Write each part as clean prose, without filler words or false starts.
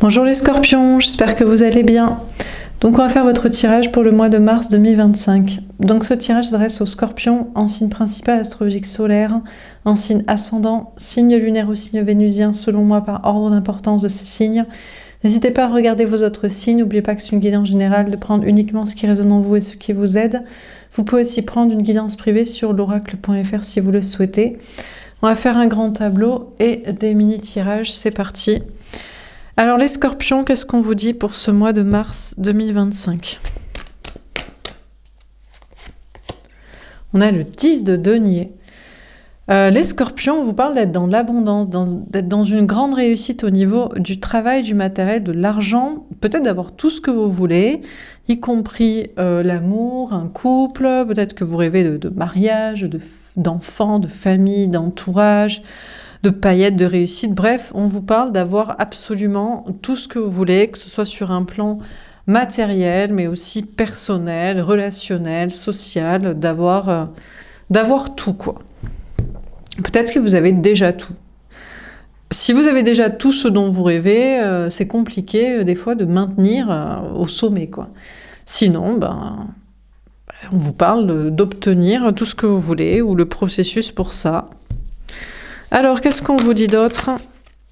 Bonjour les scorpions, j'espère que vous allez bien. Donc on va faire votre tirage pour le mois de mars 2025. Donc ce tirage s'adresse aux scorpions en signe principal astrologique solaire, en signe ascendant, signe lunaire ou signe vénusien selon moi par ordre d'importance de ces signes. N'hésitez pas à regarder vos autres signes, n'oubliez pas que c'est une guidance générale, de prendre uniquement ce qui résonne en vous et ce qui vous aide. Vous pouvez aussi prendre une guidance privée sur l'oracle.fr si vous le souhaitez. On va faire un grand tableau et des mini-tirages, c'est parti. Alors les scorpions, qu'est-ce qu'on vous dit pour ce mois de mars 2025? On a le 10 de denier. Les scorpions, on vous parle d'être dans l'abondance, d'être dans une grande réussite au niveau du travail, du matériel, de l'argent, peut-être d'avoir tout ce que vous voulez, y compris l'amour, un couple, peut-être que vous rêvez de mariage, d'enfants, de famille, d'entourage, de paillettes, de réussite. Bref, on vous parle d'avoir absolument tout ce que vous voulez, que ce soit sur un plan matériel, mais aussi personnel, relationnel, social, d'avoir tout, quoi. Peut-être que vous avez déjà tout. Si vous avez déjà tout ce dont vous rêvez, c'est compliqué des fois de maintenir au sommet, quoi. Sinon, on vous parle d'obtenir tout ce que vous voulez, ou le processus pour ça. Alors, qu'est-ce qu'on vous dit d'autre,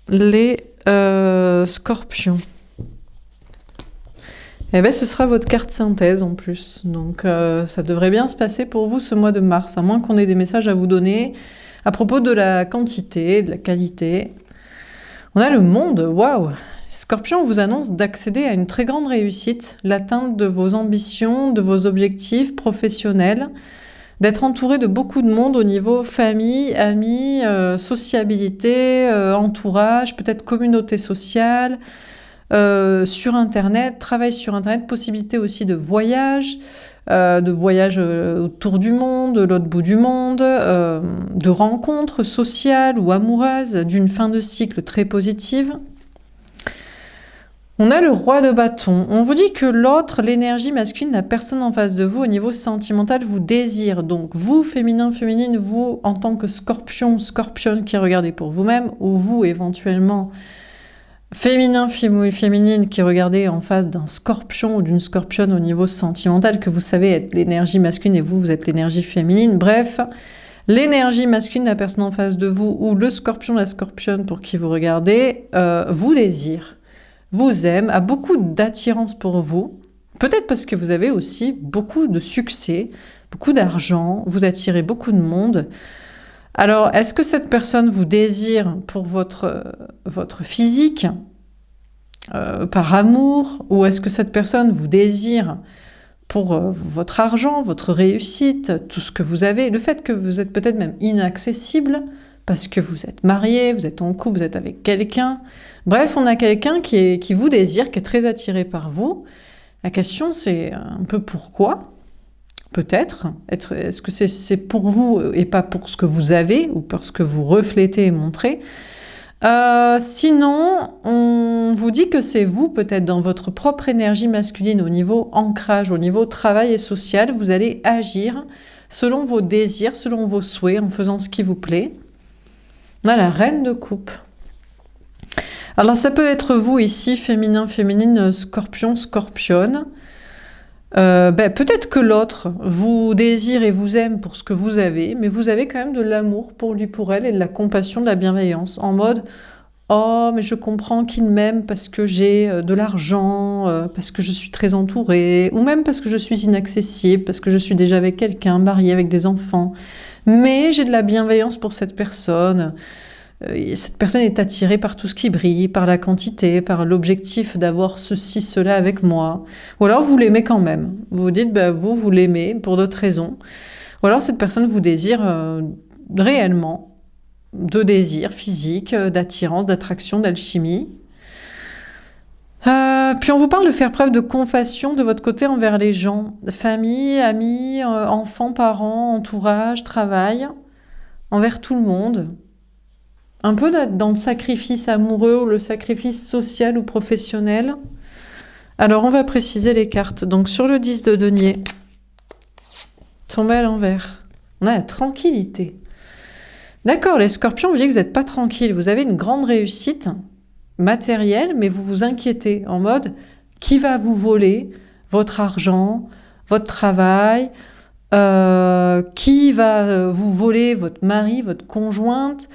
les scorpions? Eh bien, ce sera votre carte synthèse en plus. Donc, ça devrait bien se passer pour vous ce mois de mars, à moins qu'on ait des messages à vous donner à propos de la quantité, de la qualité. On a le monde, waouh! Les scorpions vous annoncent d'accéder à une très grande réussite, l'atteinte de vos ambitions, de vos objectifs professionnels, d'être entouré de beaucoup de monde au niveau famille, amis, sociabilité, entourage, peut-être communauté sociale, sur Internet, travail sur Internet, possibilité aussi de voyage autour du monde, de l'autre bout du monde, de rencontres sociales ou amoureuses, d'une fin de cycle très positive. On a le roi de bâton. On vous dit que l'autre, l'énergie masculine, la personne en face de vous, au niveau sentimental, vous désire. Donc vous, féminin, féminine, vous, en tant que scorpion, scorpionne qui regardez pour vous-même, ou vous, éventuellement, féminin, féminine qui regardez en face d'un scorpion ou d'une scorpionne au niveau sentimental, que vous savez être l'énergie masculine et vous êtes l'énergie féminine. Bref, l'énergie masculine, la personne en face de vous, ou le scorpion, la scorpionne pour qui vous regardez, vous désire, vous aime, a beaucoup d'attirance pour vous, peut-être parce que vous avez aussi beaucoup de succès, beaucoup d'argent, vous attirez beaucoup de monde. Alors, est-ce que cette personne vous désire pour votre physique, par amour, ou est-ce que cette personne vous désire pour votre argent, votre réussite, tout ce que vous avez, le fait que vous êtes peut-être même inaccessible, parce que vous êtes marié, vous êtes en couple, vous êtes avec quelqu'un. Bref, on a quelqu'un qui vous désire, qui est très attiré par vous. La question, c'est un peu pourquoi ? Peut-être. Est-ce que c'est pour vous et pas pour ce que vous avez ou pour ce que vous reflétez et montrez? Sinon, on vous dit que c'est vous, peut-être dans votre propre énergie masculine, au niveau ancrage, au niveau travail et social, vous allez agir selon vos désirs, selon vos souhaits, en faisant ce qui vous plaît. On a la reine de coupe. Alors ça peut être vous ici, féminin, féminine, scorpion, scorpionne. Peut-être que l'autre vous désire et vous aime pour ce que vous avez, mais vous avez quand même de l'amour pour lui, pour elle, et de la compassion, de la bienveillance, en mode « Oh, mais je comprends qu'il m'aime parce que j'ai de l'argent, parce que je suis très entourée, ou même parce que je suis inaccessible, parce que je suis déjà avec quelqu'un, mariée avec des enfants, mais j'ai de la bienveillance pour cette personne. » Cette personne est attirée par tout ce qui brille, par la quantité, par l'objectif d'avoir ceci, cela avec moi. Ou alors vous l'aimez quand même. Vous vous dites, vous l'aimez pour d'autres raisons. Ou alors cette personne vous désire réellement, de désir physique, d'attirance, d'attraction, d'alchimie. Puis on vous parle de faire preuve de compassion de votre côté envers les gens. Famille, amis, enfants, parents, entourage, travail, envers tout le monde. Un peu dans le sacrifice amoureux ou le sacrifice social ou professionnel. Alors, on va préciser les cartes. Donc, sur le 10 de denier, tombé à l'envers, on a la tranquillité. D'accord, les scorpions, vous dites que vous n'êtes pas tranquille. Vous avez une grande réussite, matériel, mais vous vous inquiétez en mode qui va vous voler votre argent, votre travail, qui va vous voler votre mari, votre conjointe,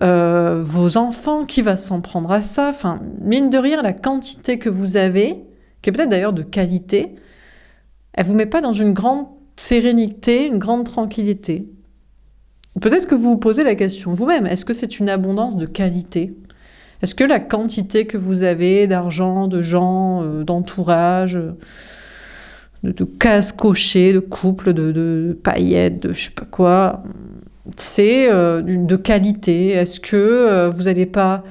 vos enfants, qui va s'en prendre à ça. Enfin, mine de rien, la quantité que vous avez, qui est peut-être d'ailleurs de qualité, elle vous met pas dans une grande sérénité, une grande tranquillité. Peut-être que vous vous posez la question vous-même, est-ce que c'est une abondance de qualité ? Est-ce que la quantité que vous avez d'argent, de gens, d'entourage, de cases cochées, de couples, de paillettes, de je sais pas quoi, c'est de qualité? Est-ce que vous n'allez pas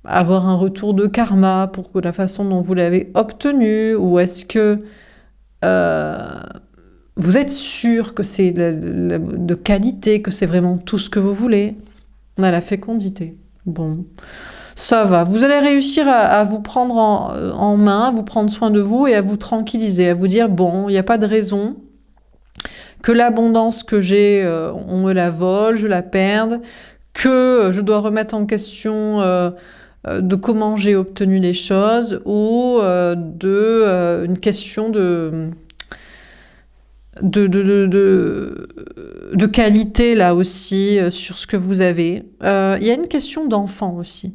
avoir un retour de karma pour la façon dont vous l'avez obtenu? Ou est-ce que vous êtes sûr que c'est de qualité, que c'est vraiment tout ce que vous voulez? On a la fécondité. Bon, ça va. Vous allez réussir à vous prendre en main, à vous prendre soin de vous et à vous tranquilliser, à vous dire, bon, il n'y a pas de raison que l'abondance que j'ai, on me la vole, je la perde, que je dois remettre en question de comment j'ai obtenu les choses ou une question de qualité là aussi sur ce que vous avez. Il y a une question d'enfant aussi.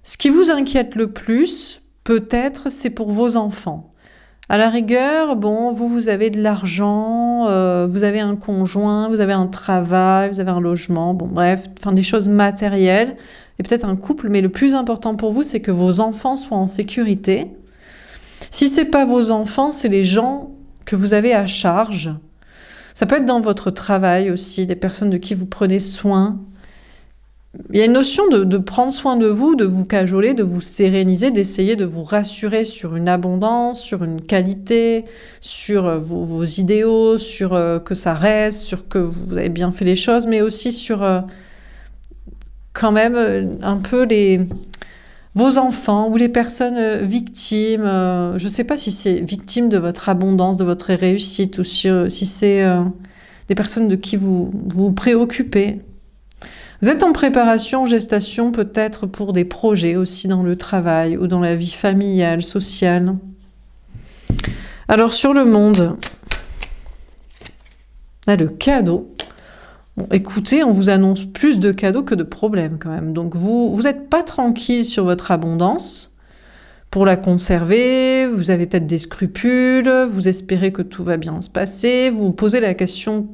Ce qui vous inquiète le plus, peut-être, c'est pour vos enfants. À la rigueur, bon, vous avez de l'argent, vous avez un conjoint, vous avez un travail, vous avez un logement, bon bref, enfin des choses matérielles, et peut-être un couple, mais le plus important pour vous, c'est que vos enfants soient en sécurité. Si c'est pas vos enfants, c'est les gens que vous avez à charge. Ça peut être dans votre travail aussi, des personnes de qui vous prenez soin. Il y a une notion de prendre soin de vous cajoler, de vous séréniser, d'essayer de vous rassurer sur une abondance, sur une qualité, sur vos idéaux, sur que ça reste, sur que vous avez bien fait les choses, mais aussi sur quand même un peu vos enfants ou les personnes victimes. Je ne sais pas si c'est victime de votre abondance, de votre réussite, ou si c'est des personnes de qui vous vous préoccupez. Vous êtes en préparation, gestation peut-être pour des projets aussi dans le travail ou dans la vie familiale, sociale. Alors sur le monde, là le cadeau. Bon, écoutez, on vous annonce plus de cadeaux que de problèmes quand même. Donc vous n'êtes pas tranquille sur votre abondance pour la conserver, vous avez peut-être des scrupules, vous espérez que tout va bien se passer, vous vous posez la question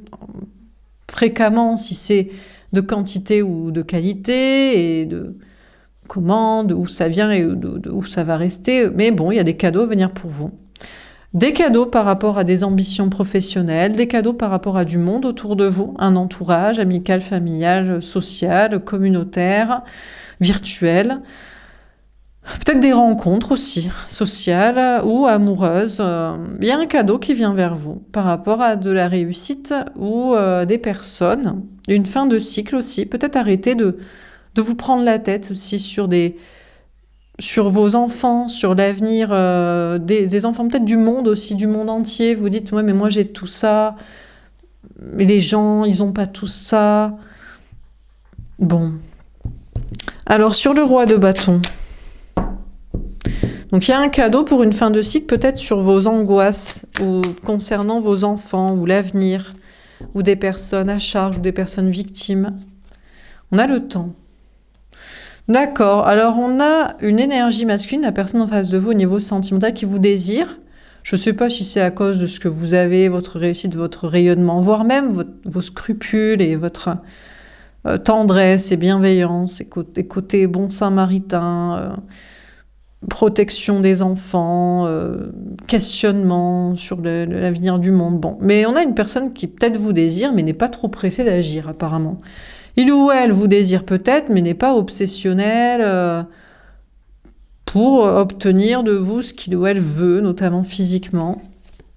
fréquemment si c'est de quantité ou de qualité, et de comment, de où ça vient et de où ça va rester. Mais bon, il y a des cadeaux à venir pour vous. Des cadeaux par rapport à des ambitions professionnelles, des cadeaux par rapport à du monde autour de vous, un entourage amical, familial, social, communautaire, virtuel. Peut-être des rencontres aussi, sociales ou amoureuses. Il y a un cadeau qui vient vers vous par rapport à de la réussite ou des personnes, une fin de cycle aussi. Peut-être arrêter de vous prendre la tête aussi sur vos enfants, sur l'avenir des enfants, peut-être du monde aussi, du monde entier. Vous dites, ouais, mais moi j'ai tout ça, mais les gens, ils n'ont pas tout ça. Bon. Alors, sur le roi de bâton. Donc, il y a un cadeau pour une fin de cycle, peut-être sur vos angoisses, ou concernant vos enfants, ou l'avenir, ou des personnes à charge, ou des personnes victimes. On a le temps. D'accord, alors on a une énergie masculine, la personne en face de vous au niveau sentimental qui vous désire. Je ne sais pas si c'est à cause de ce que vous avez, votre réussite, votre rayonnement, voire même vos scrupules et votre tendresse et bienveillance, et côté bon samaritain, protection des enfants, questionnement sur l'avenir du monde. Bon, mais on a une personne qui peut-être vous désire, mais n'est pas trop pressée d'agir apparemment. Il ou elle vous désire peut-être, mais n'est pas obsessionnel pour obtenir de vous ce qu'il ou elle veut, notamment physiquement.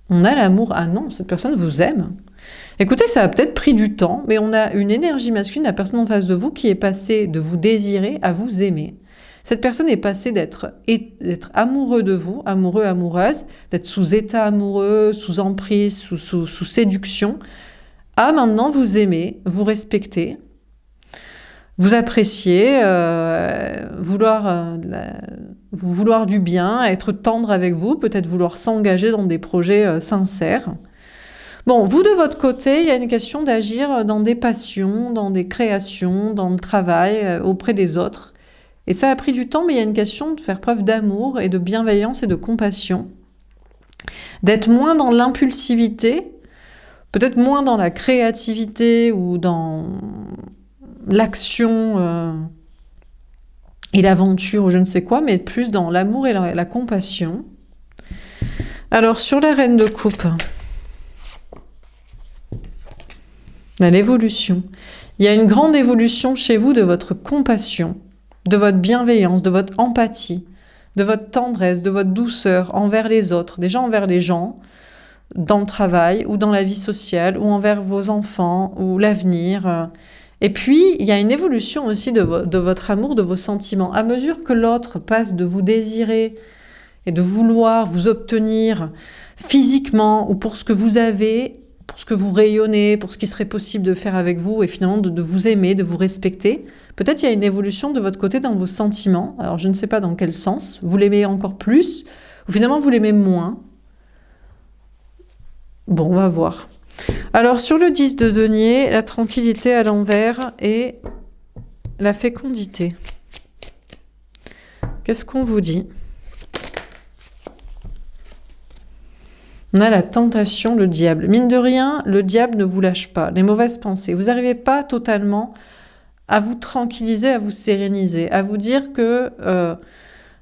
On a l'amour. Ah non, cette personne vous aime. Écoutez, ça a peut-être pris du temps, mais on a une énergie masculine, la personne en face de vous, qui est passée de vous désirer à vous aimer. Cette personne est passée d'être amoureux de vous, amoureux, amoureuse, d'être sous état amoureux, sous emprise, sous séduction, à maintenant vous aimer, vous respecter. vous apprécier, vous vouloir du bien, être tendre avec vous, peut-être vouloir s'engager dans des projets sincères. Bon, vous de votre côté, il y a une question d'agir dans des passions, dans des créations, dans le travail, auprès des autres. Et ça a pris du temps, mais il y a une question de faire preuve d'amour et de bienveillance et de compassion. D'être moins dans l'impulsivité, peut-être moins dans la créativité ou dans l'action et l'aventure ou je ne sais quoi, mais plus dans l'amour et la compassion. Alors, sur la reine de coupe, l'évolution. Il y a une grande évolution chez vous de votre compassion, de votre bienveillance, de votre empathie, de votre tendresse, de votre douceur envers les autres, déjà envers les gens, dans le travail ou dans la vie sociale, ou envers vos enfants, ou l'avenir. Et puis, il y a une évolution aussi de votre amour, de vos sentiments. À mesure que l'autre passe de vous désirer et de vouloir vous obtenir physiquement ou pour ce que vous avez, pour ce que vous rayonnez, pour ce qui serait possible de faire avec vous et finalement de vous aimer, de vous respecter. Peut-être il y a une évolution de votre côté dans vos sentiments. Alors je ne sais pas dans quel sens. Vous l'aimez encore plus ou finalement vous l'aimez moins. Bon, on va voir. Alors sur le 10 de denier, la tranquillité à l'envers et la fécondité. Qu'est-ce qu'on vous dit ? On a la tentation, le diable. Mine de rien, le diable ne vous lâche pas. Les mauvaises pensées. Vous n'arrivez pas totalement à vous tranquilliser, à vous séréniser, à vous dire que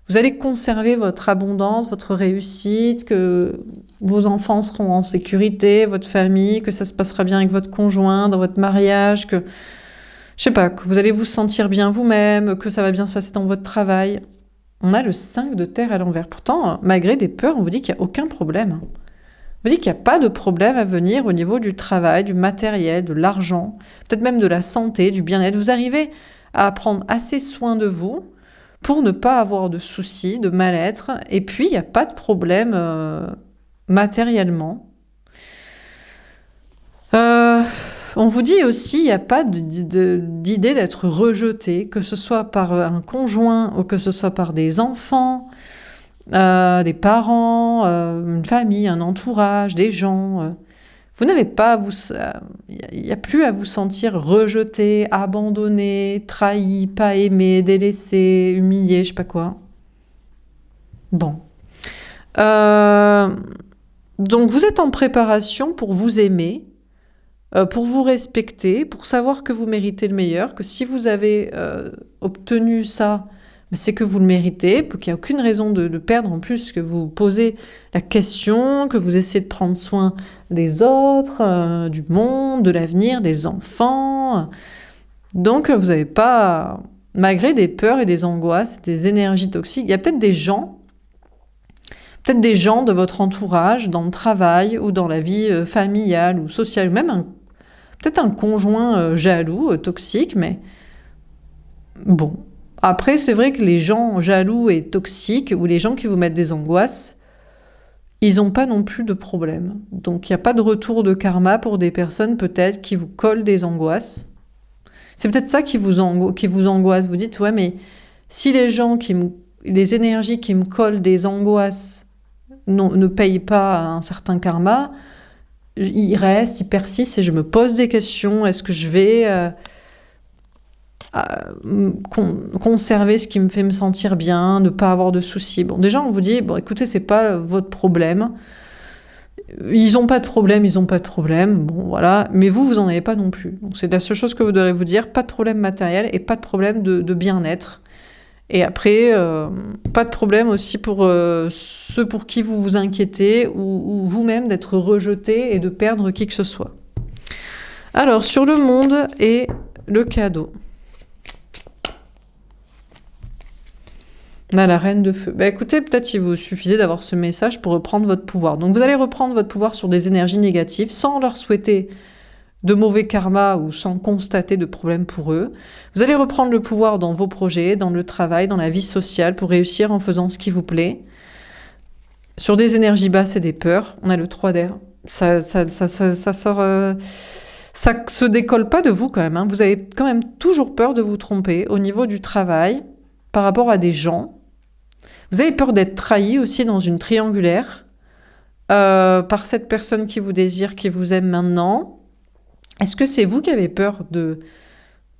vous allez conserver votre abondance, votre réussite, que vos enfants seront en sécurité, votre famille, que ça se passera bien avec votre conjoint, dans votre mariage, que, je sais pas, que vous allez vous sentir bien vous-même, que ça va bien se passer dans votre travail. On a le 5 de terre à l'envers. Pourtant, malgré des peurs, on vous dit qu'il n'y a aucun problème. On vous dit qu'il n'y a pas de problème à venir au niveau du travail, du matériel, de l'argent, peut-être même de la santé, du bien-être. Vous arrivez à prendre assez soin de vous pour ne pas avoir de soucis, de mal-être. Et puis, il n'y a pas de problème matériellement. On vous dit aussi, il n'y a pas d'idée d'être rejeté, que ce soit par un conjoint ou que ce soit par des enfants, des parents, une famille, un entourage, des gens. Vous n'avez pas à vous... Il n'y a plus à vous sentir rejeté, abandonné, trahi, pas aimé, délaissé, humilié, je sais pas quoi. Bon. Donc vous êtes en préparation pour vous aimer, pour vous respecter, pour savoir que vous méritez le meilleur, que si vous avez obtenu ça, c'est que vous le méritez, qu'il n'y a aucune raison de perdre, en plus que vous posez la question, que vous essayez de prendre soin des autres, du monde, de l'avenir, des enfants. Donc vous n'avez pas, malgré des peurs et des angoisses, des énergies toxiques, il y a peut-être des gens de votre entourage, dans le travail ou dans la vie familiale ou sociale, ou même peut-être un conjoint jaloux, toxique, mais bon. Après, c'est vrai que les gens jaloux et toxiques, ou les gens qui vous mettent des angoisses, ils n'ont pas non plus de problème. Donc, il n'y a pas de retour de karma pour des personnes, peut-être, qui vous collent des angoisses. C'est peut-être ça qui vous angoisse. Vous dites, ouais, mais si les gens les énergies qui me collent des angoisses ne payent pas un certain karma, ils restent, ils persistent, et je me pose des questions. Est-ce que je vais... conserver ce qui me fait me sentir bien, ne pas avoir de soucis. Bon, déjà, on vous dit, bon, écoutez, c'est pas votre problème. Ils ont pas de problème, bon, voilà. Mais vous en avez pas non plus. Donc, c'est la seule chose que vous devrez vous dire, pas de problème matériel et pas de problème de bien-être. Et après, pas de problème aussi pour ceux pour qui vous vous inquiétez ou vous-même d'être rejeté et de perdre qui que ce soit. Alors, sur le monde et le cadeau. On a la reine de feu. Écoutez, peut-être il vous suffisait d'avoir ce message pour reprendre votre pouvoir. Donc vous allez reprendre votre pouvoir sur des énergies négatives sans leur souhaiter de mauvais karma ou sans constater de problème pour eux. Vous allez reprendre le pouvoir dans vos projets, dans le travail, dans la vie sociale pour réussir en faisant ce qui vous plaît. Sur des énergies basses et des peurs, on a le 3 d'air. Ça Ça se décolle pas de vous quand même, hein. Vous avez quand même toujours peur de vous tromper au niveau du travail, par rapport à des gens. Vous avez peur d'être trahi aussi dans une triangulaire par cette personne qui vous désire, qui vous aime maintenant. Est-ce que c'est vous qui avez peur de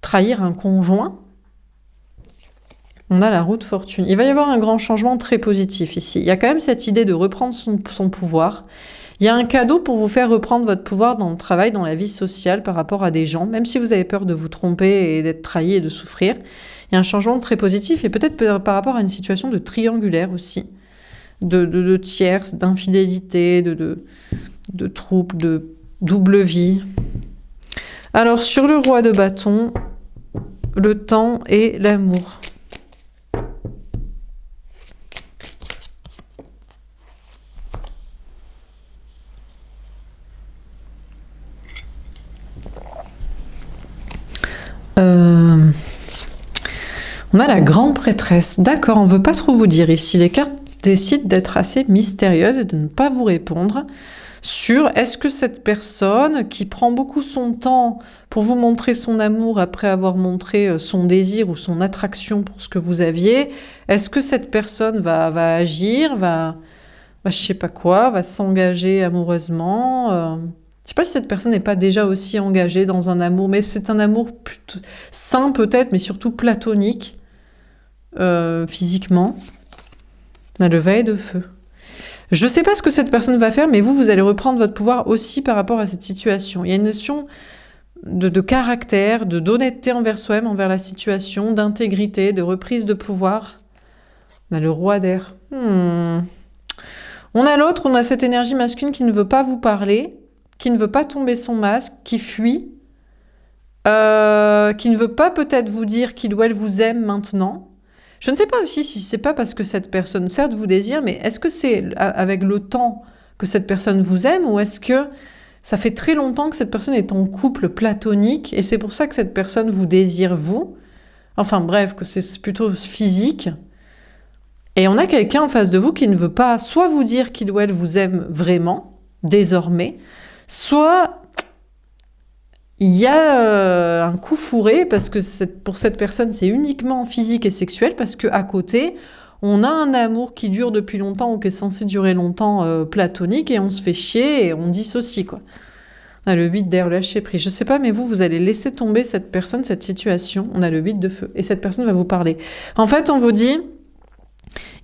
trahir un conjoint? On a la roue de fortune. Il va y avoir un grand changement très positif ici. Il y a quand même cette idée de reprendre son pouvoir. Il y a un cadeau pour vous faire reprendre votre pouvoir dans le travail, dans la vie sociale par rapport à des gens, même si vous avez peur de vous tromper et d'être trahi et de souffrir. Il y a un changement très positif et peut-être par rapport à une situation de triangulaire aussi, de tierce, d'infidélité, de trouble, de double vie. Alors sur le roi de bâton, le temps et l'amour. On a la grande prêtresse. D'accord, on ne veut pas trop vous dire ici. Les cartes décident d'être assez mystérieuses et de ne pas vous répondre sur est-ce que cette personne qui prend beaucoup son temps pour vous montrer son amour après avoir montré son désir ou son attraction pour ce que vous aviez, est-ce que cette personne va agir, je sais pas quoi, va s'engager amoureusement je sais pas si cette personne n'est pas déjà aussi engagée dans un amour, mais c'est un amour plutôt sain peut-être, mais surtout platonique. Physiquement. On a le valet de feu. Je ne sais pas ce que cette personne va faire, mais vous allez reprendre votre pouvoir aussi par rapport à cette situation. Il y a une notion de caractère, d'honnêteté envers soi-même, envers la situation, d'intégrité, de reprise de pouvoir. On a le roi d'air. On a l'autre, on a cette énergie masculine qui ne veut pas vous parler, qui ne veut pas tomber son masque, qui fuit, qui ne veut pas peut-être vous dire qu'il ou elle vous aime maintenant. Je ne sais pas aussi si c'est pas parce que cette personne, certes, vous désire, mais est-ce que c'est avec le temps que cette personne vous aime ou est-ce que ça fait très longtemps que cette personne est en couple platonique et c'est pour ça que cette personne vous désire vous? Enfin bref, que c'est plutôt physique. Et on a quelqu'un en face de vous qui ne veut pas soit vous dire qu'il ou elle vous aime vraiment, désormais, soit il y a un coup fourré parce que pour cette personne, c'est uniquement physique et sexuel parce qu'à côté, on a un amour qui dure depuis longtemps ou qui est censé durer longtemps platonique et on se fait chier et on dissocie, quoi. On a le 8 d'air, le lâcher prise. Je sais pas, mais vous allez laisser tomber cette personne, cette situation. On a le 8 de feu et cette personne va vous parler. En fait, on vous dit...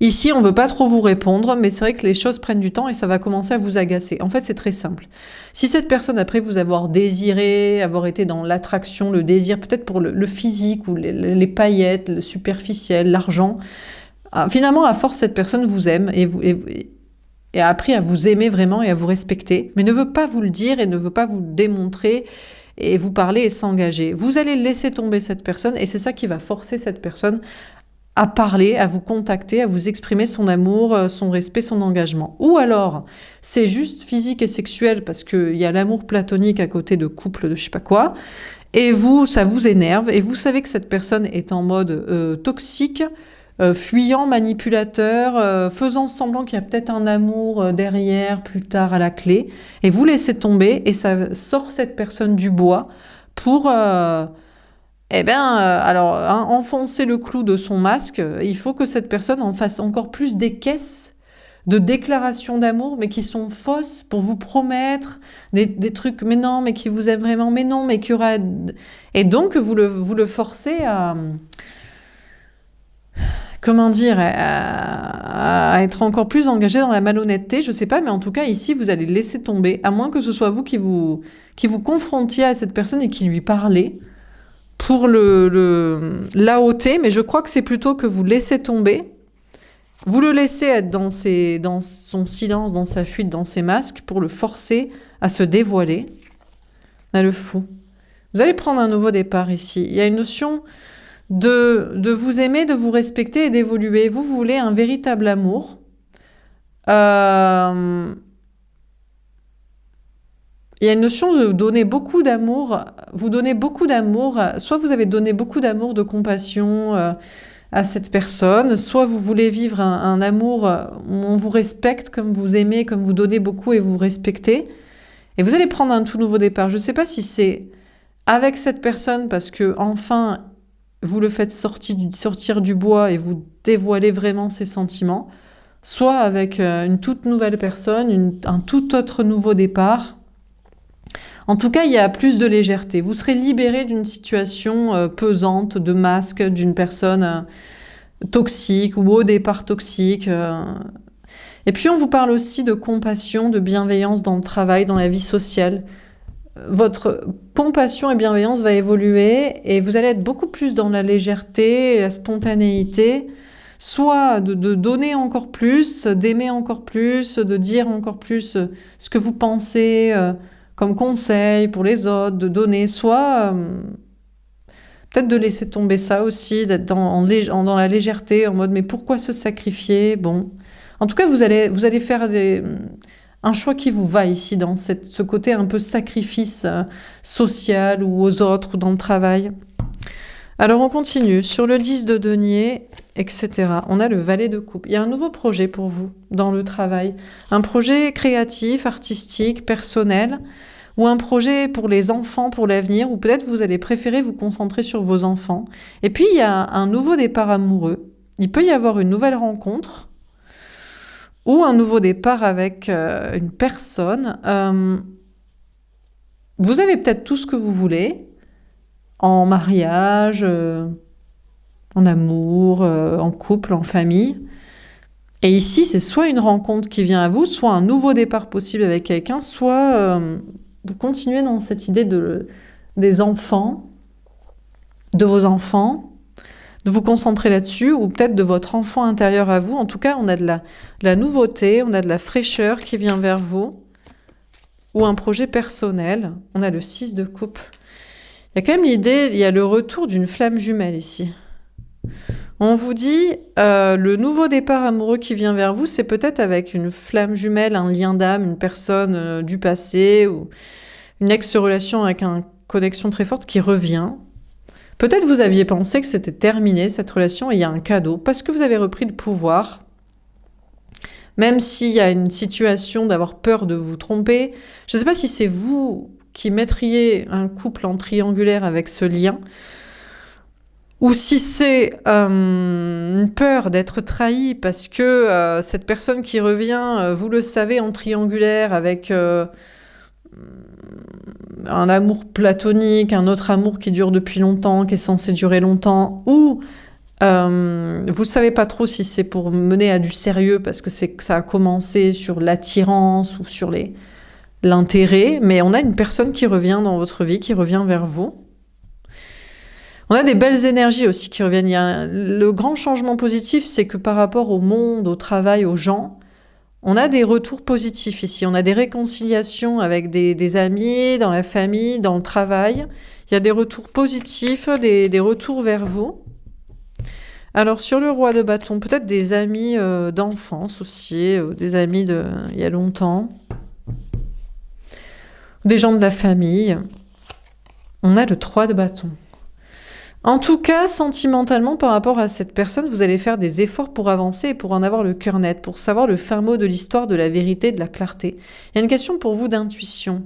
Ici, on ne veut pas trop vous répondre, mais c'est vrai que les choses prennent du temps et ça va commencer à vous agacer. En fait, c'est très simple. Si cette personne, après vous avoir désiré, avoir été dans l'attraction, le désir, peut-être pour le physique ou les paillettes, le superficiel, l'argent, finalement, à force, cette personne vous aime et a appris à vous aimer vraiment et à vous respecter, mais ne veut pas vous le dire et ne veut pas vous le démontrer et vous parler et s'engager. Vous allez laisser tomber cette personne et c'est ça qui va forcer cette personne à parler, à vous contacter, à vous exprimer son amour, son respect, son engagement. Ou alors, c'est juste physique et sexuel parce qu'il y a l'amour platonique à côté de couple de je sais pas quoi, et ça vous énerve, et vous savez que cette personne est en mode toxique, fuyant, manipulateur, faisant semblant qu'il y a peut-être un amour derrière, plus tard à la clé, et vous laissez tomber, et ça sort cette personne du bois pour... enfoncer le clou de son masque, il faut que cette personne en fasse encore plus des caisses de déclarations d'amour, mais qui sont fausses pour vous promettre des trucs, mais non, mais qui vous aiment vraiment, mais non, mais qu'il y aura... Et donc, vous le forcez à... Comment dire, à être encore plus engagé dans la malhonnêteté, je sais pas, mais en tout cas, ici, vous allez laisser tomber, à moins que ce soit vous qui vous confrontiez à cette personne et qui lui parlez, pour l'AOT, mais je crois que c'est plutôt que vous laissez tomber, vous le laissez être dans son silence, dans sa fuite, dans ses masques, pour le forcer à se dévoiler. On a le fou. Vous allez prendre un nouveau départ ici. Il y a une notion de vous aimer, de vous respecter et d'évoluer. Vous voulez un véritable amour. Il y a une notion de donner beaucoup d'amour, vous donnez beaucoup d'amour, soit vous avez donné beaucoup d'amour, de compassion à cette personne, soit vous voulez vivre un amour où on vous respecte comme vous aimez, comme vous donnez beaucoup et vous respectez. Et vous allez prendre un tout nouveau départ. Je ne sais pas si c'est avec cette personne parce que enfin vous le faites sortir du bois et vous dévoilez vraiment ses sentiments, soit avec une toute nouvelle personne, un tout autre nouveau départ. En tout cas, il y a plus de légèreté. Vous serez libéré d'une situation pesante, de masque, d'une personne toxique ou au départ toxique. Et puis on vous parle aussi de compassion, de bienveillance dans le travail, dans la vie sociale. Votre compassion et bienveillance va évoluer et vous allez être beaucoup plus dans la légèreté, la spontanéité, soit de donner encore plus, d'aimer encore plus, de dire encore plus ce que vous pensez comme conseil pour les autres, de donner, soit peut-être de laisser tomber ça aussi, d'être dans la légèreté, en mode mais pourquoi se sacrifier? Bon, en tout cas vous allez faire un choix qui vous va ici, dans ce côté un peu sacrifice social ou aux autres ou dans le travail. Alors on continue. Sur le 10 de denier, etc. On a le valet de coupe. Il y a un nouveau projet pour vous dans le travail. Un projet créatif, artistique, personnel, ou un projet pour les enfants, pour l'avenir, ou peut-être vous allez préférer vous concentrer sur vos enfants. Et puis il y a un nouveau départ amoureux. Il peut y avoir une nouvelle rencontre, ou un nouveau départ avec une personne. Vous avez peut-être tout ce que vous voulez, en mariage, en amour, en couple, en famille. Et ici, c'est soit une rencontre qui vient à vous, soit un nouveau départ possible avec quelqu'un, soit vous continuez dans cette idée des enfants, de vos enfants, de vous concentrer là-dessus, ou peut-être de votre enfant intérieur à vous. En tout cas, on a de la nouveauté, on a de la fraîcheur qui vient vers vous, ou un projet personnel. On a le 6 de coupe. Il y a quand même l'idée, il y a le retour d'une flamme jumelle ici. On vous dit, le nouveau départ amoureux qui vient vers vous, c'est peut-être avec une flamme jumelle, un lien d'âme, une personne du passé, ou une ex-relation avec une connexion très forte qui revient. Peut-être vous aviez pensé que c'était terminé cette relation et il y a un cadeau parce que vous avez repris le pouvoir. Même s'il y a une situation d'avoir peur de vous tromper, je ne sais pas si c'est vous qui mettriez un couple en triangulaire avec ce lien ou si c'est une peur d'être trahi parce que cette personne qui revient, vous le savez, en triangulaire avec un amour platonique, un autre amour qui dure depuis longtemps, qui est censé durer longtemps, ou vous savez pas trop si c'est pour mener à du sérieux parce que ça a commencé sur l'attirance ou sur l'intérêt, mais on a une personne qui revient dans votre vie, qui revient vers vous. On a des belles énergies aussi qui reviennent. Le grand changement positif, c'est que par rapport au monde, au travail, aux gens, on a des retours positifs ici, on a des réconciliations avec des amis, dans la famille, dans le travail. Il y a des retours positifs, des retours vers vous. Alors sur le roi de bâton, peut-être des amis d'enfance aussi, des amis il y a longtemps, des gens de la famille. On a le 3 de bâton. En tout cas, sentimentalement, par rapport à cette personne, vous allez faire des efforts pour avancer et pour en avoir le cœur net, pour savoir le fin mot de l'histoire, de la vérité, de la clarté. Il y a une question pour vous d'intuition.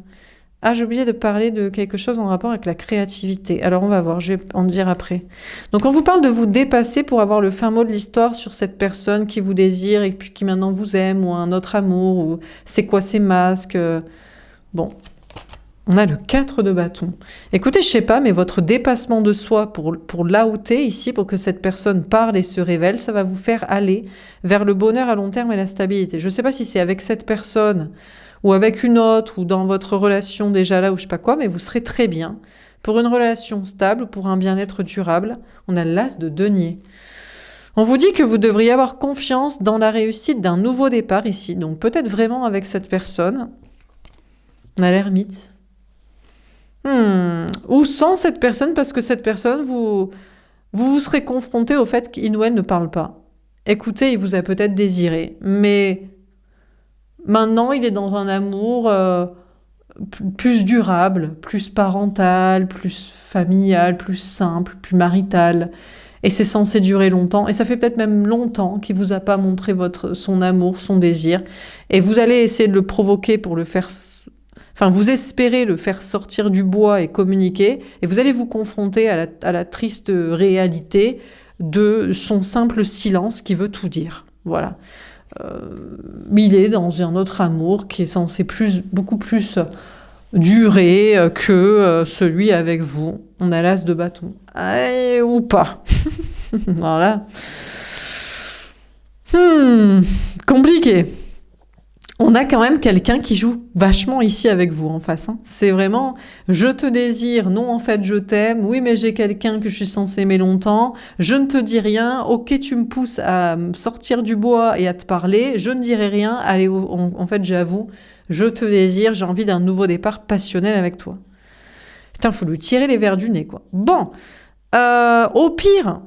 Ah, j'ai oublié de parler de quelque chose en rapport avec la créativité. Alors on va voir, je vais en dire après. Donc on vous parle de vous dépasser pour avoir le fin mot de l'histoire sur cette personne qui vous désire et puis qui maintenant vous aime, ou un autre amour, ou c'est quoi ces masques. Bon. On a le 4 de bâton. Écoutez, je sais pas, mais votre dépassement de soi pour l'outer ici, pour que cette personne parle et se révèle, ça va vous faire aller vers le bonheur à long terme et la stabilité. Je sais pas si c'est avec cette personne ou avec une autre ou dans votre relation déjà là ou je sais pas quoi, mais vous serez très bien pour une relation stable, pour un bien-être durable. On a l'as de denier. On vous dit que vous devriez avoir confiance dans la réussite d'un nouveau départ ici. Donc peut-être vraiment avec cette personne. On a l'ermite. Ou sans cette personne, parce que cette personne, vous serez confronté au fait qu'il ou elle ne parle pas. Écoutez, il vous a peut-être désiré, mais maintenant il est dans un amour plus durable, plus parental, plus familial, plus simple, plus marital. Et c'est censé durer longtemps, et ça fait peut-être même longtemps qu'il vous a pas montré son amour, son désir. Et vous allez essayer de le provoquer pour le faire Enfin, vous espérez le faire sortir du bois et communiquer, et vous allez vous confronter à la triste réalité de son simple silence qui veut tout dire. Voilà. Il est dans un autre amour qui est censé beaucoup plus durer que celui avec vous. On a l'as de bâton. Ou pas. Voilà. Compliqué. On a quand même quelqu'un qui joue vachement ici avec vous en face. C'est vraiment « je te désire », non en fait je t'aime, oui mais j'ai quelqu'un que je suis censée aimer longtemps, je ne te dis rien, ok tu me pousses à sortir du bois et à te parler, je ne dirai rien, allez en fait j'avoue, je te désire, j'ai envie d'un nouveau départ passionnel avec toi. Putain, faut lui tirer les vers du nez quoi. Bon, au pire,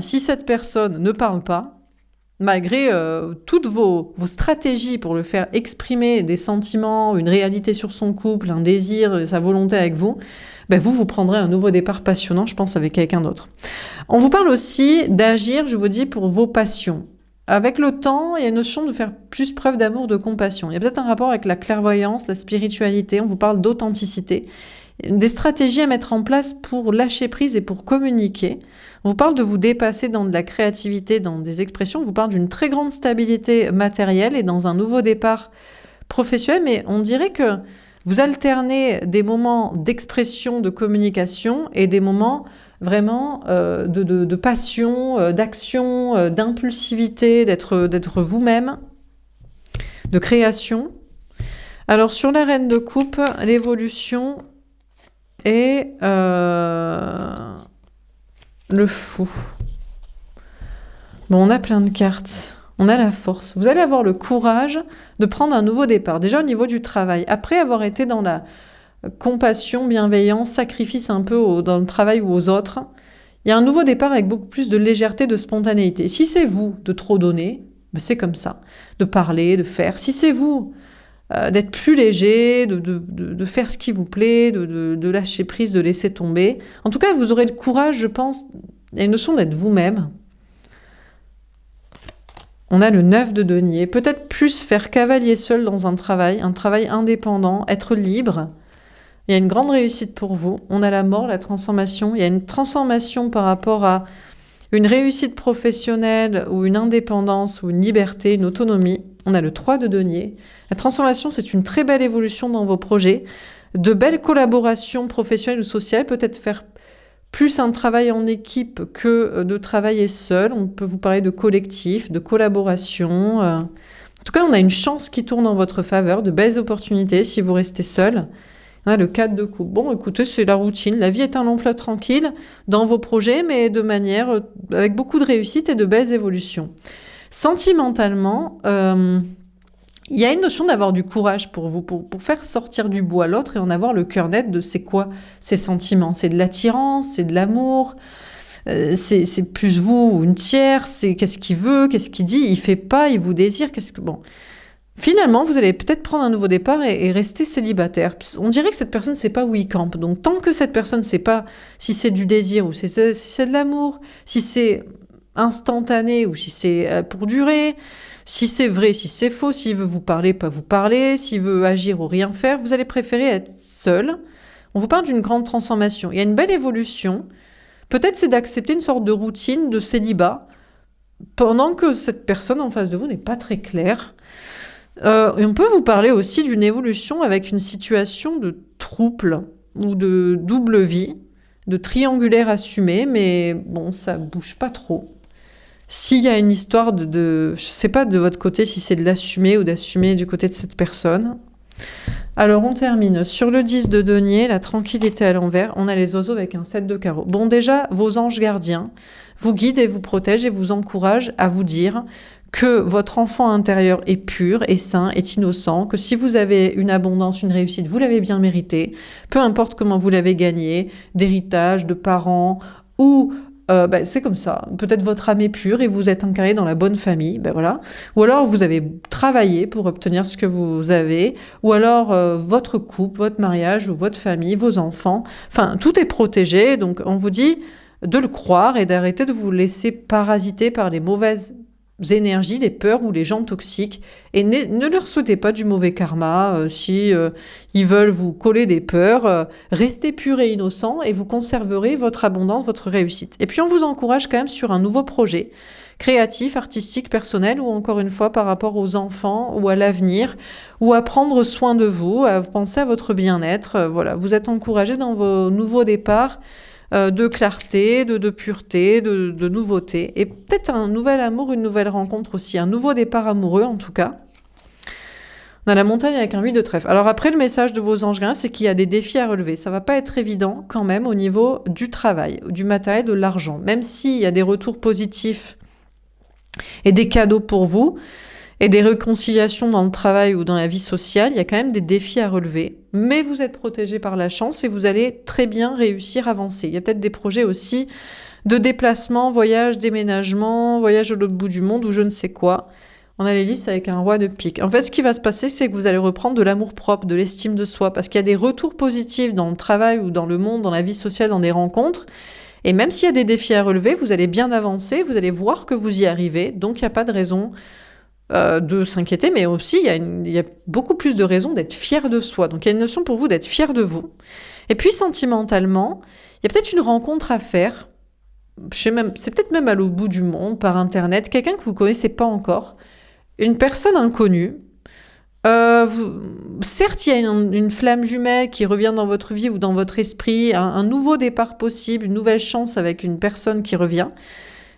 si cette personne ne parle pas, malgré toutes vos stratégies pour le faire exprimer des sentiments, une réalité sur son couple, un désir, sa volonté avec vous, vous prendrez un nouveau départ passionnant, je pense, avec quelqu'un d'autre. On vous parle aussi d'agir, je vous dis, pour vos passions. Avec le temps, il y a une notion de faire plus preuve d'amour, de compassion. Il y a peut-être un rapport avec la clairvoyance, la spiritualité, on vous parle d'authenticité. Des stratégies à mettre en place pour lâcher prise et pour communiquer. On vous parle de vous dépasser dans de la créativité, dans des expressions. On vous parle d'une très grande stabilité matérielle et dans un nouveau départ professionnel. Mais on dirait que vous alternez des moments d'expression, de communication et des moments vraiment de passion, d'action, d'impulsivité, d'être vous-même, de création. Alors sur la reine de coupe, l'évolution et le fou. Bon, on a plein de cartes. On a la force. Vous allez avoir le courage de prendre un nouveau départ. Déjà au niveau du travail. Après avoir été dans la compassion, bienveillance, sacrifice un peu dans le travail ou aux autres, il y a un nouveau départ avec beaucoup plus de légèreté, de spontanéité. Si c'est vous de trop donner, c'est comme ça. De parler, de faire. Si c'est vous d'être plus léger, de faire ce qui vous plaît, de lâcher prise, de laisser tomber. En tout cas, vous aurez le courage, je pense, il y a une notion d'être vous-même. On a le 9 de denier. Peut-être plus faire cavalier seul dans un travail indépendant, être libre. Il y a une grande réussite pour vous. On a la mort, la transformation. Il y a une transformation par rapport à une réussite professionnelle ou une indépendance ou une liberté, une autonomie. On a le 3 de denier. La transformation, c'est une très belle évolution dans vos projets. De belles collaborations professionnelles ou sociales, peut-être faire plus un travail en équipe que de travailler seul. On peut vous parler de collectif, de collaboration. En tout cas, on a une chance qui tourne en votre faveur, de belles opportunités si vous restez seul. On a le 4 de coupe. Bon, écoutez, c'est la routine. La vie est un long fleuve tranquille dans vos projets, mais de manière avec beaucoup de réussite et de belles évolutions. Sentimentalement, il y a une notion d'avoir du courage pour vous, pour faire sortir du bois l'autre et en avoir le cœur net de c'est quoi ces sentiments. C'est de l'attirance, c'est de l'amour, c'est plus vous ou une tierce, c'est qu'est-ce qu'il veut, qu'est-ce qu'il dit, il fait pas, il vous désire, qu'est-ce que... Bon. Finalement, vous allez peut-être prendre un nouveau départ et rester célibataire. On dirait que cette personne ne sait pas où il campe. Donc, tant que cette personne ne sait pas si c'est du désir ou si c'est de l'amour, si c'est instantané ou si c'est pour durer, si c'est vrai, si c'est faux, s'il veut vous parler, pas vous parler, s'il veut agir ou rien faire, vous allez préférer être seul. On vous parle d'une grande transformation. Il y a une belle évolution. Peut-être c'est d'accepter une sorte de routine de célibat pendant que cette personne en face de vous n'est pas très claire. Et on peut vous parler aussi d'une évolution avec une situation de trouble ou de double vie, de triangulaire assumé, mais bon, ça bouge pas trop. S'il y a une histoire je sais pas de votre côté si c'est de l'assumer ou d'assumer du côté de cette personne. Alors on termine. Sur le 10 de denier, la tranquillité à l'envers, on a les oiseaux avec un 7 de carreau. Bon, déjà, vos anges gardiens vous guident et vous protègent et vous encouragent à vous dire que votre enfant intérieur est pur, est sain, est innocent, que si vous avez une abondance, une réussite, vous l'avez bien mérité, peu importe comment vous l'avez gagné, d'héritage, de parents, ou c'est comme ça, peut-être votre âme est pure et vous êtes incarné dans la bonne famille, voilà. Ou alors vous avez travaillé pour obtenir ce que vous avez, ou alors votre couple, votre mariage, ou votre famille, vos enfants, enfin tout est protégé, donc on vous dit de le croire et d'arrêter de vous laisser parasiter par les mauvaises énergies, les peurs ou les gens toxiques. Et ne leur souhaitez pas du mauvais karma. Si ils veulent vous coller des peurs, restez pur et innocent et vous conserverez votre abondance, votre réussite. Et puis on vous encourage quand même sur un nouveau projet créatif, artistique, personnel, ou encore une fois par rapport aux enfants ou à l'avenir, ou à prendre soin de vous, à penser à votre bien-être. Voilà, vous êtes encouragé dans vos nouveaux départs de clarté, de pureté, de nouveauté. Et peut-être un nouvel amour, une nouvelle rencontre aussi, un nouveau départ amoureux en tout cas. On a la montagne avec un 8 de trèfle. Alors après, le message de vos anges gardiens, c'est qu'il y a des défis à relever. Ça va pas être évident quand même au niveau du travail, du matériel, de l'argent. Même s'il y a des retours positifs et des cadeaux pour vous, et des réconciliations dans le travail ou dans la vie sociale, il y a quand même des défis à relever. Mais vous êtes protégé par la chance et vous allez très bien réussir à avancer. Il y a peut-être des projets aussi de déplacement, voyage, déménagement, voyage à l'autre bout du monde ou je ne sais quoi. On a les listes avec un roi de pique. En fait, ce qui va se passer, c'est que vous allez reprendre de l'amour-propre, de l'estime de soi, parce qu'il y a des retours positifs dans le travail ou dans le monde, dans la vie sociale, dans des rencontres. Et même s'il y a des défis à relever, vous allez bien avancer, vous allez voir que vous y arrivez. Donc, il n'y a pas de raison de s'inquiéter, mais aussi il y a beaucoup plus de raisons d'être fier de soi. Donc il y a une notion pour vous d'être fier de vous. Et puis sentimentalement, il y a peut-être une rencontre à faire. C'est peut-être même à l'autre bout du monde, par internet, quelqu'un que vous connaissez pas encore, une personne inconnue. Certes, il y a une flamme jumelle qui revient dans votre vie ou dans votre esprit, un nouveau départ possible, une nouvelle chance avec une personne qui revient.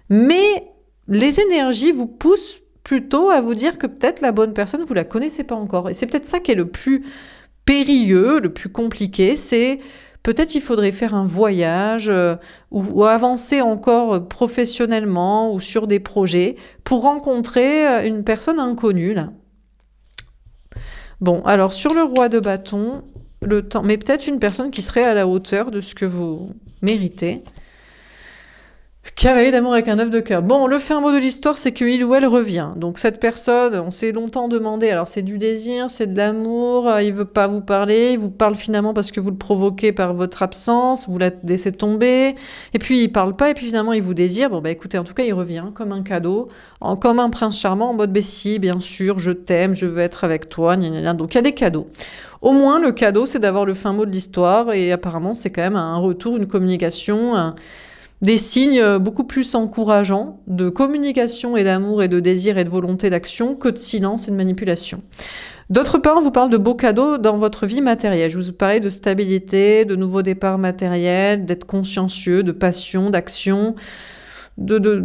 Mais les énergies vous poussent plutôt à vous dire que peut-être la bonne personne, vous la connaissez pas encore. Et c'est peut-être ça qui est le plus périlleux, le plus compliqué, c'est peut-être il faudrait faire un voyage ou avancer encore professionnellement ou sur des projets pour rencontrer une personne inconnue, là. Bon, alors sur le roi de bâton, le temps, mais peut-être une personne qui serait à la hauteur de ce que vous méritez. Cavalier d'amour avec un 9 de cœur. Bon, le fin mot de l'histoire, c'est qu'il ou elle revient. Donc cette personne, on s'est longtemps demandé, alors c'est du désir, c'est de l'amour, il veut pas vous parler, il vous parle finalement parce que vous le provoquez par votre absence, vous la laissez tomber, et puis il parle pas, et puis finalement il vous désire. Bon bah écoutez, en tout cas il revient comme un cadeau, comme un prince charmant, en mode bah si, bien sûr, je t'aime, je veux être avec toi, gna gna gna. Donc il y a des cadeaux. Au moins le cadeau, c'est d'avoir le fin mot de l'histoire, et apparemment c'est quand même un retour, une communication, des signes beaucoup plus encourageants de communication et d'amour et de désir et de volonté d'action que de silence et de manipulation. D'autre part, on vous parle de beaux cadeaux dans votre vie matérielle. Je vous parlais de stabilité, de nouveaux départs matériels, d'être consciencieux, de passion, d'action, de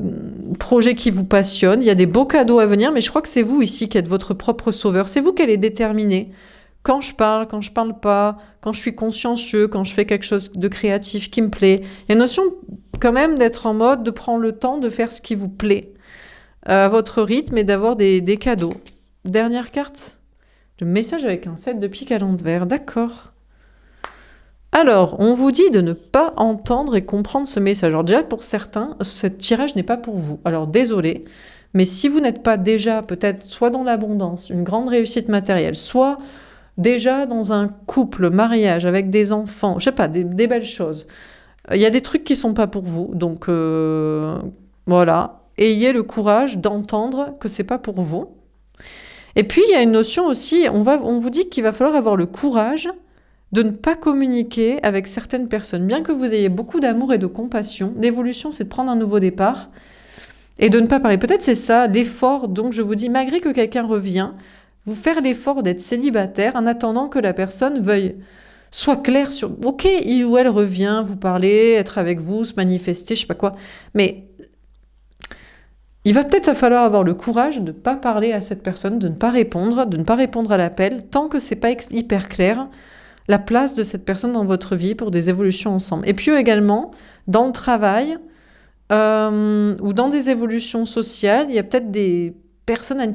projets qui vous passionnent. Il y a des beaux cadeaux à venir, mais je crois que c'est vous ici qui êtes votre propre sauveur. C'est vous qui allez déterminer quand je parle pas, quand je suis consciencieux, quand je fais quelque chose de créatif qui me plaît. Il y a une notion quand même d'être en mode, de prendre le temps de faire ce qui vous plaît à votre rythme et d'avoir des cadeaux. Dernière carte, le message avec un 7 de pique à l'envers, d'accord. Alors, on vous dit de ne pas entendre et comprendre ce message. Alors déjà, pour certains, ce tirage n'est pas pour vous. Alors désolé, mais si vous n'êtes pas déjà peut-être soit dans l'abondance, une grande réussite matérielle, soit déjà dans un couple, mariage, avec des enfants, je sais pas, des belles choses, il y a des trucs qui sont pas pour vous, donc voilà. Ayez le courage d'entendre que c'est pas pour vous. Et puis il y a une notion aussi, on vous dit qu'il va falloir avoir le courage de ne pas communiquer avec certaines personnes, bien que vous ayez beaucoup d'amour et de compassion. L'évolution, c'est de prendre un nouveau départ et de ne pas parler. Peut-être c'est ça l'effort. Donc je vous dis, malgré que quelqu'un revient, vous faire l'effort d'être célibataire en attendant que la personne veuille. Sois clair sur, ok, il ou elle revient, vous parler, être avec vous, se manifester, je sais pas quoi, mais il va peut-être falloir avoir le courage de ne pas parler à cette personne, de ne pas répondre à l'appel, tant que c'est pas hyper clair la place de cette personne dans votre vie pour des évolutions ensemble. Et puis également, dans le travail ou dans des évolutions sociales, il y a peut-être des personnes à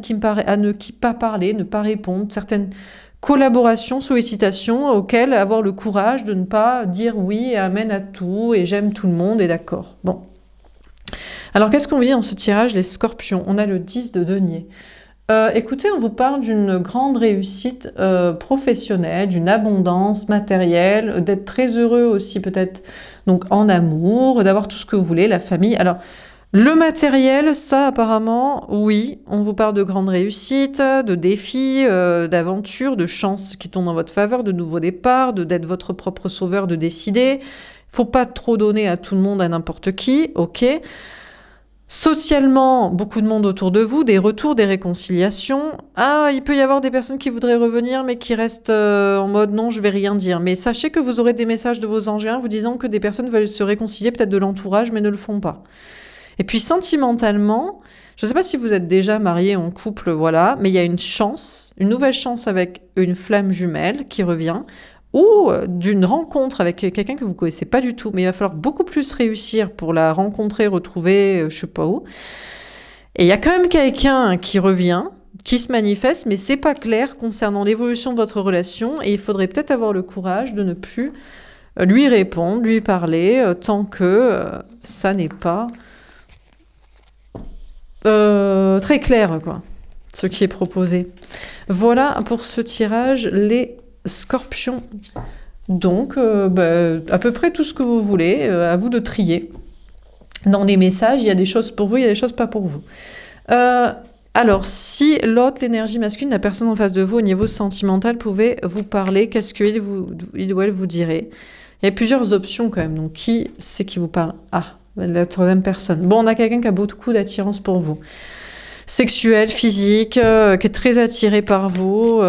ne pas parler, ne pas répondre, certaines collaboration, sollicitation auquel avoir le courage de ne pas dire oui et amen à tout et j'aime tout le monde et d'accord. Bon. Alors qu'est-ce qu'on vit dans ce tirage, les scorpions? On a le 10 de denier. Écoutez, on vous parle d'une grande réussite professionnelle, d'une abondance matérielle, d'être très heureux aussi peut-être donc en amour, d'avoir tout ce que vous voulez, la famille. Alors Le matériel, ça apparemment, oui, on vous parle de grandes réussites, de défis, d'aventures, de chances qui tombent en votre faveur, de nouveaux départs, d'être votre propre sauveur, de décider. Faut pas trop donner à tout le monde, à n'importe qui, ok. Socialement, beaucoup de monde autour de vous, des retours, des réconciliations. Ah, il peut y avoir des personnes qui voudraient revenir, mais qui restent en mode non, je vais rien dire. Mais sachez que vous aurez des messages de vos anges vous disant que des personnes veulent se réconcilier, peut-être de l'entourage, mais ne le font pas. Et puis sentimentalement, je ne sais pas si vous êtes déjà marié en couple, voilà, mais il y a une chance, une nouvelle chance avec une flamme jumelle qui revient, ou d'une rencontre avec quelqu'un que vous ne connaissez pas du tout, mais il va falloir beaucoup plus réussir pour la rencontrer, retrouver, je sais pas où. Et il y a quand même quelqu'un qui revient, qui se manifeste, mais c'est pas clair concernant l'évolution de votre relation, et il faudrait peut-être avoir le courage de ne plus lui répondre, lui parler, tant que ça n'est pas très clair, quoi, ce qui est proposé. Voilà pour ce tirage, les Scorpions. Donc, à peu près tout ce que vous voulez, à vous de trier. Dans les messages, il y a des choses pour vous, il y a des choses pas pour vous. Alors, si l'autre, l'énergie masculine, la personne en face de vous au niveau sentimental pouvait vous parler, qu'est-ce qu'il il ou elle vous dirait? Il y a plusieurs options quand même, donc qui c'est qui vous parle? Ah, la troisième personne. Bon, on a quelqu'un qui a beaucoup d'attirance pour vous. Sexuel, physique, qui est très attiré par vous.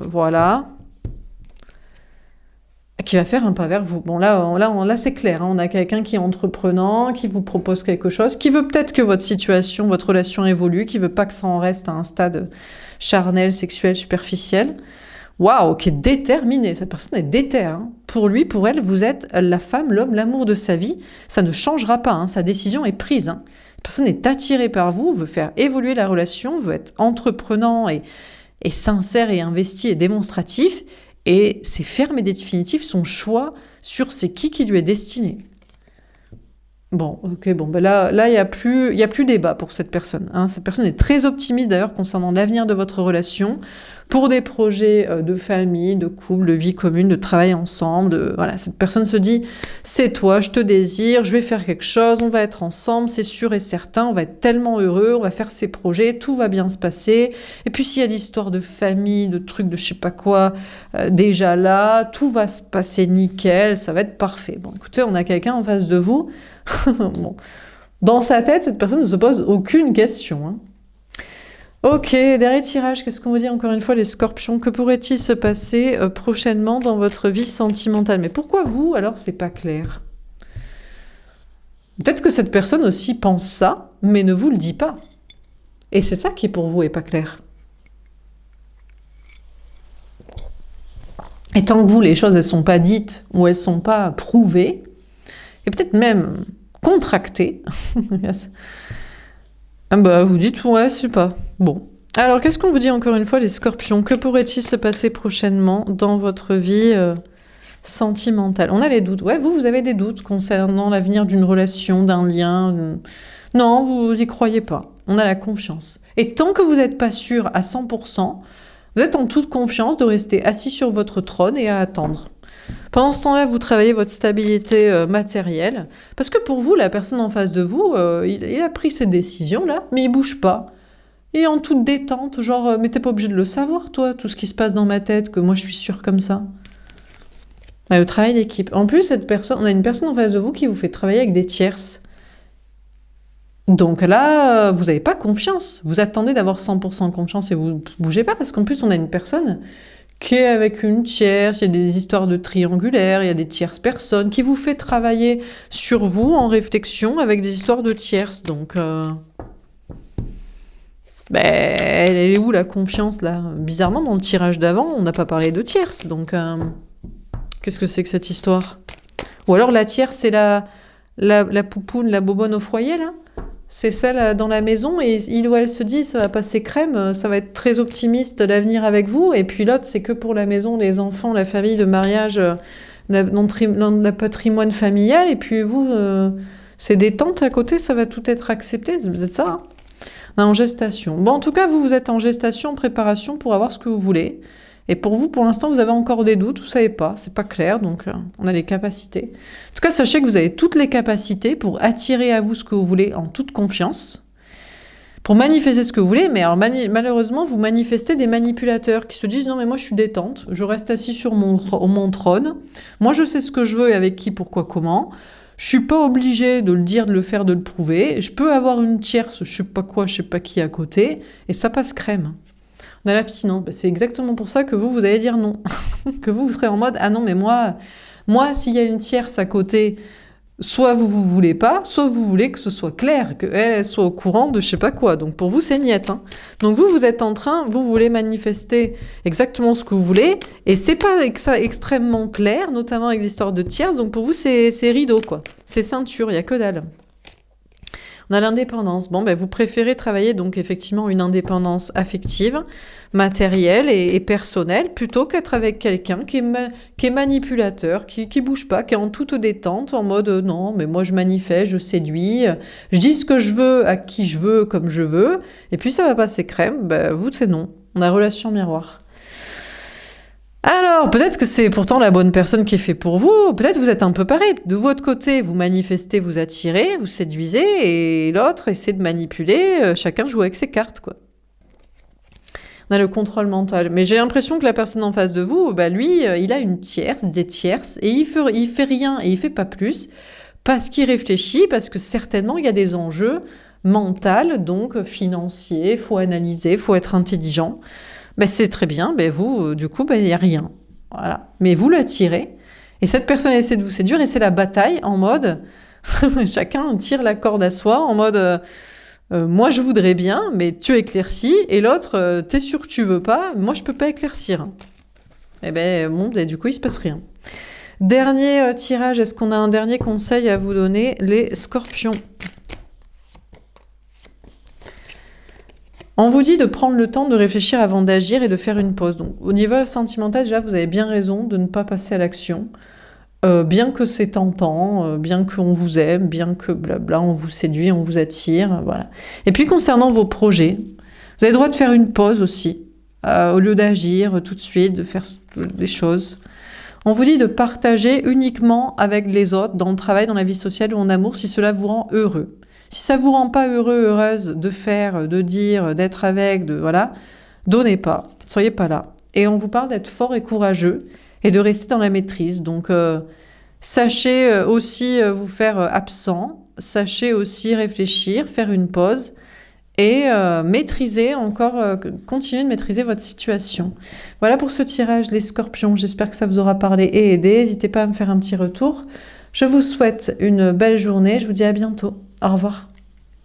Voilà. Qui va faire un pas vers vous. Bon, là c'est clair. Hein, on a quelqu'un qui est entreprenant, qui vous propose quelque chose, qui veut peut-être que votre situation, votre relation évolue, qui veut pas que ça en reste à un stade charnel, sexuel, superficiel. Waouh, qui est déterminé. Cette personne est déterre. Hein. Pour lui, pour elle, vous êtes la femme, l'homme, l'amour de sa vie. Ça ne changera pas. Hein. Sa décision est prise. Hein. La personne est attirée par vous, veut faire évoluer la relation, veut être entreprenant et sincère et investi et démonstratif. Et c'est ferme et définitif son choix sur c'est qui lui est destiné. Bon, ok, bon, ben là, il y a plus débat pour cette personne. Hein. Cette personne est très optimiste d'ailleurs concernant l'avenir de votre relation, pour des projets de famille, de couple, de vie commune, de travail ensemble. Voilà, cette personne se dit, c'est toi, je te désire, je vais faire quelque chose, on va être ensemble, c'est sûr et certain, on va être tellement heureux, on va faire ces projets, tout va bien se passer. Et puis s'il y a l'histoire de famille, de trucs, de je sais pas quoi, déjà là, tout va se passer nickel, ça va être parfait. Bon, écoutez, on a quelqu'un en face de vous. Bon. Dans sa tête, cette personne ne se pose aucune question. Hein. Ok, dernier tirage, qu'est-ce qu'on vous dit encore une fois les scorpions? Que pourrait-il se passer prochainement dans votre vie sentimentale? Mais pourquoi vous, alors, c'est pas clair? Peut-être que cette personne aussi pense ça, mais ne vous le dit pas. Et c'est ça qui pour vous est pas clair. Et tant que vous, les choses, elles sont pas dites ou elles sont pas prouvées, et peut-être même contractées, vous dites, ouais, je sais pas. Bon. Alors, qu'est-ce qu'on vous dit encore une fois, les scorpions? Que pourrait-il se passer prochainement dans votre vie sentimentale? On a les doutes. Ouais, vous avez des doutes concernant l'avenir d'une relation, d'un lien. Non, vous y croyez pas. On a la confiance. Et tant que vous n'êtes pas sûr à 100%, vous êtes en toute confiance de rester assis sur votre trône et à attendre. Pendant ce temps-là, vous travaillez votre stabilité matérielle. Parce que pour vous, la personne en face de vous, il a pris ses décisions, là, mais il bouge pas. Il est en toute détente, genre, mais t'es pas obligé de le savoir, toi, tout ce qui se passe dans ma tête, que moi je suis sûre comme ça. Le travail d'équipe. En plus, on a une personne en face de vous qui vous fait travailler avec des tierces. Donc là, vous n'avez pas confiance. Vous attendez d'avoir 100% confiance et vous ne bougez pas, parce qu'en plus, on a une personne qui est avec une tierce, il y a des histoires de triangulaires, il y a des tierces personnes, qui vous fait travailler sur vous en réflexion avec des histoires de tierces. Donc, elle est où la confiance, là? Bizarrement, dans le tirage d'avant, on n'a pas parlé de tierces. Donc, qu'est-ce que c'est que cette histoire? Ou alors la tierce, c'est la poupoune, la bobonne au foyer, là? C'est celle dans la maison et il ou elle se dit ça va passer crème, ça va être très optimiste l'avenir avec vous. Et puis l'autre, c'est que pour la maison, les enfants, la famille, le mariage, le patrimoine familial. Et puis vous, c'est détente à côté, ça va tout être accepté. C'est peut-être ça. Hein, en gestation. Bon, en tout cas, vous êtes en gestation, en préparation pour avoir ce que vous voulez. Et pour vous, pour l'instant, vous avez encore des doutes, vous savez pas, c'est pas clair, donc on a les capacités. En tout cas, sachez que vous avez toutes les capacités pour attirer à vous ce que vous voulez en toute confiance, pour manifester ce que vous voulez, mais alors malheureusement, vous manifestez des manipulateurs qui se disent « Non, mais moi, je suis détente, je reste assis sur mon trône, moi, je sais ce que je veux et avec qui, pourquoi, comment, je suis pas obligé de le dire, de le faire, de le prouver, je peux avoir une tierce, je sais pas quoi, je sais pas qui à côté, et ça passe crème. » On a l'abstinence, c'est exactement pour ça que vous allez dire non. Que vous serez en mode « Ah non, mais moi s'il y a une tierce à côté, soit vous voulez pas, soit vous voulez que ce soit clair, qu'elle soit au courant de je sais pas quoi. » Donc pour vous, c'est niette. Hein. Donc vous êtes en train, vous voulez manifester exactement ce que vous voulez, et c'est pas extrêmement clair, notamment avec l'histoire de tierce. Donc pour vous, c'est rideau, quoi. C'est ceinture, il y a que dalle. On a l'indépendance. Bon, ben, vous préférez travailler donc effectivement une indépendance affective, matérielle et personnelle, plutôt qu'être avec quelqu'un qui est manipulateur, qui bouge pas, qui est en toute détente, en mode non, mais moi je manifeste, je séduis, je dis ce que je veux, à qui je veux, comme je veux, et puis ça va passer crème. Ben, vous, c'est non. On a relation miroir. Alors, peut-être que c'est pourtant la bonne personne qui est faite pour vous, peut-être vous êtes un peu pareil. De votre côté, vous manifestez, vous attirez, vous séduisez, et l'autre essaie de manipuler, chacun joue avec ses cartes, quoi. On a le contrôle mental. Mais j'ai l'impression que la personne en face de vous, bah lui, il a une tierce, des tierces, et il fait rien, et il fait pas plus, parce qu'il réfléchit, parce que certainement il y a des enjeux mentaux, donc financiers, faut analyser, faut être intelligent. Ben c'est très bien, ben vous, du coup, ben il n'y a rien. Voilà. Mais vous l'attirez, et cette personne essaie de vous séduire, et c'est la bataille en mode, chacun tire la corde à soi, en mode, moi je voudrais bien, mais tu éclaircis, et l'autre, t'es sûr que tu veux pas, moi je peux pas éclaircir. Et ben bon, ben, du coup, il se passe rien. Dernier tirage, est-ce qu'on a un dernier conseil à vous donner, les scorpions? On vous dit de prendre le temps de réfléchir avant d'agir et de faire une pause. Donc, au niveau sentimental, déjà, vous avez bien raison de ne pas passer à l'action. Bien que c'est tentant, bien qu'on vous aime, bien que blabla, on vous séduit, on vous attire, voilà. Et puis, concernant vos projets, vous avez le droit de faire une pause aussi, au lieu d'agir tout de suite, de faire des choses. On vous dit de partager uniquement avec les autres, dans le travail, dans la vie sociale ou en amour, si cela vous rend heureux. Si ça vous rend pas heureux, heureuse de faire, de dire, d'être avec, voilà, donnez pas, soyez pas là. Et on vous parle d'être fort et courageux et de rester dans la maîtrise. Donc, sachez aussi vous faire absent, sachez aussi réfléchir, faire une pause et maîtriser encore, continuer de maîtriser votre situation. Voilà pour ce tirage, les scorpions. J'espère que ça vous aura parlé et aidé. N'hésitez pas à me faire un petit retour. Je vous souhaite une belle journée. Je vous dis à bientôt. Au revoir.